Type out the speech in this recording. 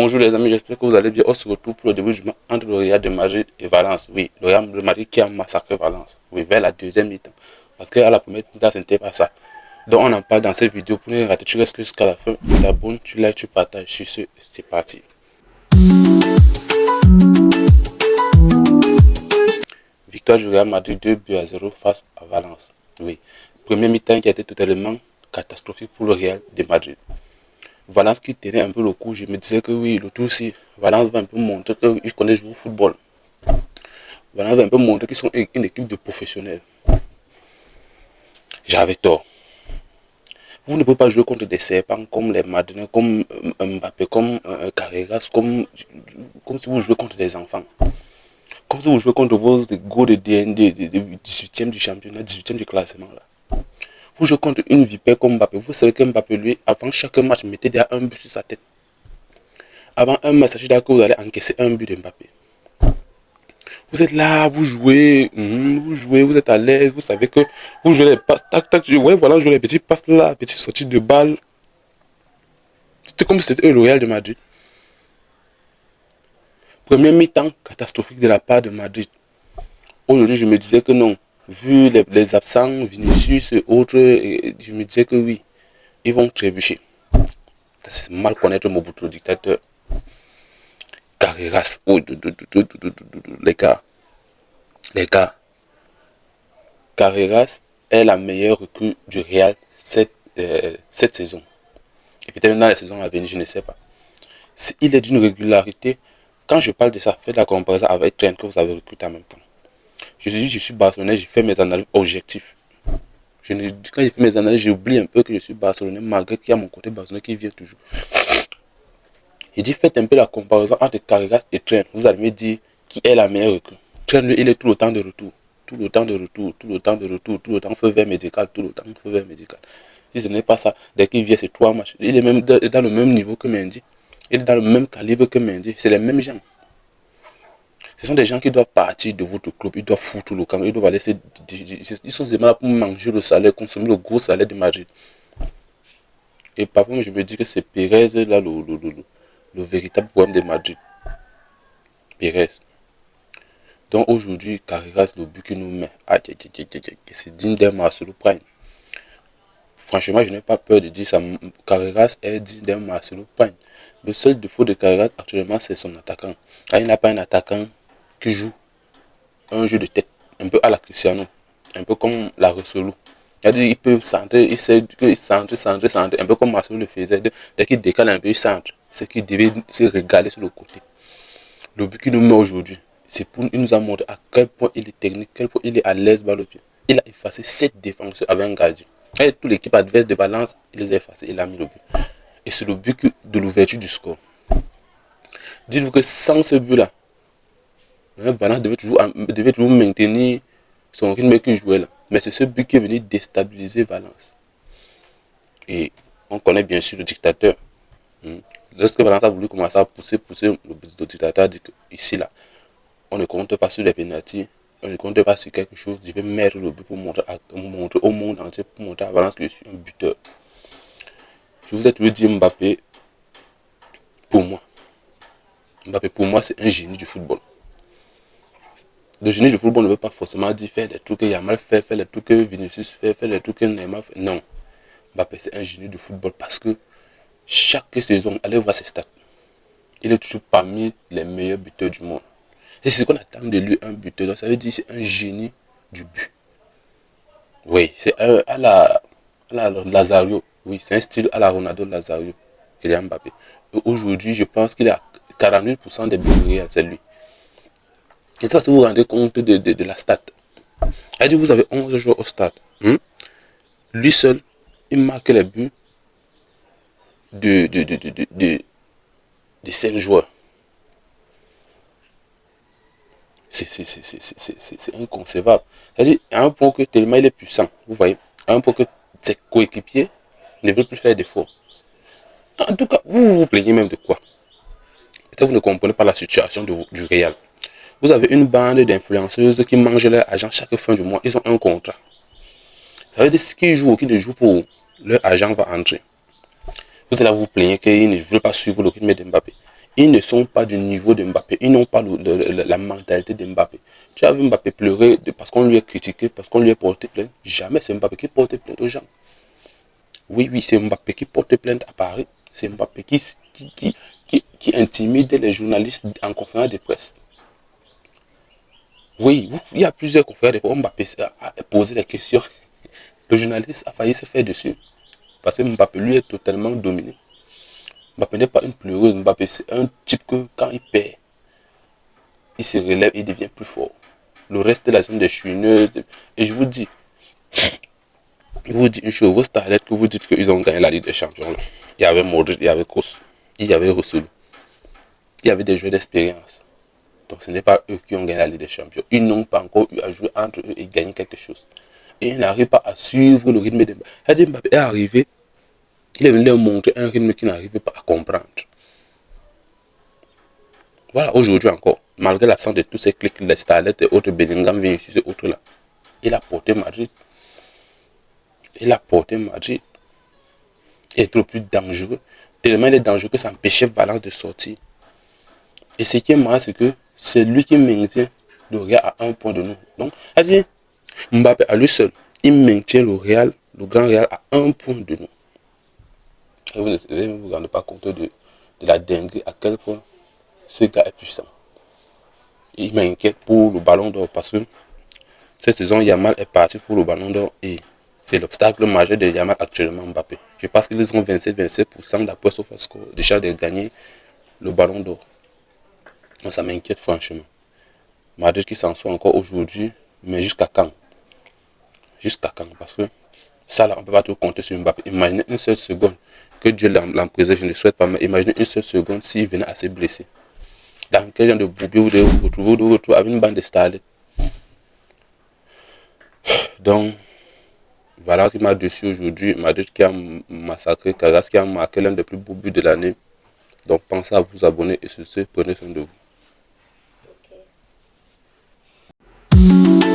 Bonjour les amis, j'espère que vous allez bien. On se retrouve pour le début du match entre le Real de Madrid et Valence. Oui, le Real de Madrid qui a massacré Valence. Oui, vers la deuxième mi-temps. Parce qu'à la première mi-temps, ce n'était pas ça. Donc on en parle dans cette vidéo. Pour ne rater, tu restes jusqu'à la fin. Tu t'abonnes, tu likes, tu partages. Sur ce, c'est parti. Victoire du Real Madrid 2-0 face à Valence. Oui, premier mi-temps qui a été totalement catastrophique pour le Real de Madrid. Valence qui tenait un peu le coup, je me disais que oui, le tout si Valence va un peu montrer qu'ils connaissent jouer au football. Valence va un peu montrer qu'ils sont une équipe de professionnels. J'avais tort. Vous ne pouvez pas jouer contre des serpents comme les Madeleines, comme Mbappé, comme Carreras, comme si vous jouez contre des enfants. Comme si vous jouez contre vos go de DND, 18e du championnat, 18e du classement. Là. Vous jouez contre une vipère comme Mbappé. Vous savez que Mbappé, lui, avant chaque match, mettait déjà un but sur sa tête. Avant un match, sachez que vous allez encaisser un but de Mbappé. Vous êtes là, vous jouez, vous êtes à l'aise, vous savez que vous jouez les passes, tac, tac, ouais, voilà, jouez les petits passes là, petites sorties de balles. C'était comme si c'était le Real de Madrid. Premier mi-temps catastrophique de la part de Madrid. Aujourd'hui, je me disais que non. Vu les absents, Vinicius et autres, je me disais que oui, ils vont trébucher. C'est mal connaître Mobutu, le dictateur. Carreras. Oh, les gars. Carreras est la meilleure recrue du Real cette saison. Et peut-être même dans la saison à venir, je ne sais pas. Il est d'une régularité. Quand je parle de ça, faites la comparaison avec Trent que vous avez recruté en même temps. Je suis barcelonais, j'ai fait mes analyses objectives. Quand j'ai fait mes analyses, j'oublie un peu que je suis barcelonais, malgré qu'il y a mon côté barcelonais qui vient toujours. Il dit, faites un peu la comparaison entre Carreras et Trent. Vous allez me dire qui est la meilleure recrue. Trent, lui, il est tout le temps de retour. Tout le temps feu vert médical, tout le temps feu vert médical. Si ce n'est pas ça, dès qu'il vient, c'est 3 matchs. Il est même dans le même niveau que Mendy. Il est dans le même calibre que Mendy. C'est les mêmes gens. Ce sont des gens qui doivent partir de votre club. Ils doivent foutre le camp. Ils doivent laisser. Ils sont seulement là pour manger le salaire, consommer le gros salaire de Madrid. Et parfois, je me dis que c'est Pérez là le véritable problème de Madrid. Pérez. Donc aujourd'hui, Carreras, le but qu'il nous met, c'est digne d'un Marcelo Prime. Franchement, je n'ai pas peur de dire ça. Carreras est digne d'un Marcelo Prime. Le seul défaut de Carreras actuellement, c'est son attaquant. Quand il n'a pas un attaquant qui joue un jeu de tête, un peu à la Cristiano, un peu comme la Rosselou. C'est-à-dire il peut centrer, il sait qu'il centre, un peu comme Marcelo le faisait. Dès qu'il décale un peu, il centre. C'est qu'il devait se régaler sur le côté. Le but qu'il nous met aujourd'hui, il nous a montré à quel point il est technique, quel point il est à l'aise balle au pied. Il a effacé 7 défenseurs avec un gardien. Et toute l'équipe adverse de Valence, il les a effacés, il a mis le but. Et c'est le but de l'ouverture du score. Dites-vous que sans ce but-là, Valence devait toujours maintenir son rythme qu'il jouait là. Mais c'est ce but qui est venu déstabiliser Valence. Et on connaît bien sûr le dictateur. Lorsque Valence a voulu commencer à pousser, le dictateur a dit que ici là, on ne compte pas sur les pénaltys, on ne compte pas sur quelque chose. Je vais mettre le but pour montrer au monde entier, pour montrer à Valence que je suis un buteur. Je vous ai toujours dit Mbappé, pour moi, c'est un génie du football. Le génie du football ne veut pas forcément dire faire des trucs que Yamal fait, faire les trucs que Vinicius fait, faire les trucs que Neymar fait. Non. Mbappé, c'est un génie du football parce que chaque saison, allez voir ses stats. Il est toujours parmi les meilleurs buteurs du monde. C'est ce qu'on attend de lui, un buteur. Donc ça veut dire que c'est un génie du but. Oui, c'est à la Lazario. Oui, c'est un style à la Ronaldo Lazario. Kylian Mbappé. Aujourd'hui, je pense qu'il a 48% des buts réels, c'est lui. Et ça, si vous vous rendez compte de la stat. C'est-à-dire vous avez 11 joueurs au stade. Lui seul, il marque les buts de 5 joueurs. C'est inconcevable. C'est-à-dire, à un point que tellement il est puissant, vous voyez, à un point que ses coéquipiers ne veulent plus faire d'efforts. En tout cas, vous vous plaignez même de quoi? Peut-être vous ne comprenez pas la situation du Real. Vous avez une bande d'influenceuses qui mangent leur argent chaque fin du mois. Ils ont un contrat. Ça veut dire ce qu'ils jouent ou qu'ils ne jouent pas, leur argent va entrer. Vous allez vous plaindre qu'ils ne veulent pas suivre le rythme de Mbappé. Ils ne sont pas du niveau de Mbappé. Ils n'ont pas la mentalité de Mbappé. Tu as vu Mbappé pleurer parce qu'on lui a critiqué, parce qu'on lui a porté plainte. Jamais c'est Mbappé qui porte plainte aux gens. Oui, oui, c'est Mbappé qui porte plainte à Paris. C'est Mbappé qui intimide les journalistes en conférence de presse. Oui, il y a plusieurs confrères de Mbappé a posé des questions. Le journaliste a failli se faire dessus. Parce que Mbappé, lui, est totalement dominé. Mbappé n'est pas une pleureuse. Mbappé, c'est un type que quand il perd, il se relève et il devient plus fort. Le reste de la zone des chouineuses. Et je vous dis une chose, vos starlettes que vous dites qu'ils ont gagné la Ligue des Champions. Là. Il y avait Modric, il y avait Kroos, il y avait Rosselló. Il y avait des joueurs d'expérience. Donc ce n'est pas eux qui ont gagné la Ligue des Champions. Ils n'ont pas encore eu à jouer entre eux et gagner quelque chose. Et ils n'arrivent pas à suivre le rythme de Mbappé. Mbappé est arrivé, il est venu leur montrer un rythme qu'ils n'arrivaient pas à comprendre. Voilà, aujourd'hui encore, malgré l'absence de tous ces clics, les starlettes et autres, Bellingham, Vinicius et autres là, il a porté Madrid. Il a porté Madrid. Il est trop plus dangereux. Tellement il est dangereux que ça empêchait Valence de sortir. Et ce qui est marrant, c'est que c'est lui qui maintient le Real à un point de nous. Donc, c'est-à-dire, Mbappé à lui seul, il maintient le Real, le Grand Real à un point de nous. Et vous ne vous rendez pas compte de la dinguerie à quel point ce gars est puissant. Et il m'inquiète pour le ballon d'or parce que cette saison, Yamal est parti pour le ballon d'or et c'est l'obstacle majeur de Yamal actuellement Mbappé. Je pense qu'ils ont 27% d'après SofaScore déjà de gagner le ballon d'or. Donc ça m'inquiète franchement. Madrid qui s'en soit encore aujourd'hui, mais jusqu'à quand? Jusqu'à quand? Parce que ça là, on ne peut pas tout compter sur Mbappé. Imaginez une seule seconde, que Dieu l'en préserve, je ne souhaite pas, mais imaginez une seule seconde s'il venait à se blesser. Dans quel genre de bourbier vous devez vous retrouver avec une bande de starlets. Donc, voilà ce qui m'a déçu aujourd'hui. Madrid qui a massacré Carras, qui a marqué l'un des plus beaux buts de l'année. Donc, pensez à vous abonner et sur ce, prenez soin de vous. Okay.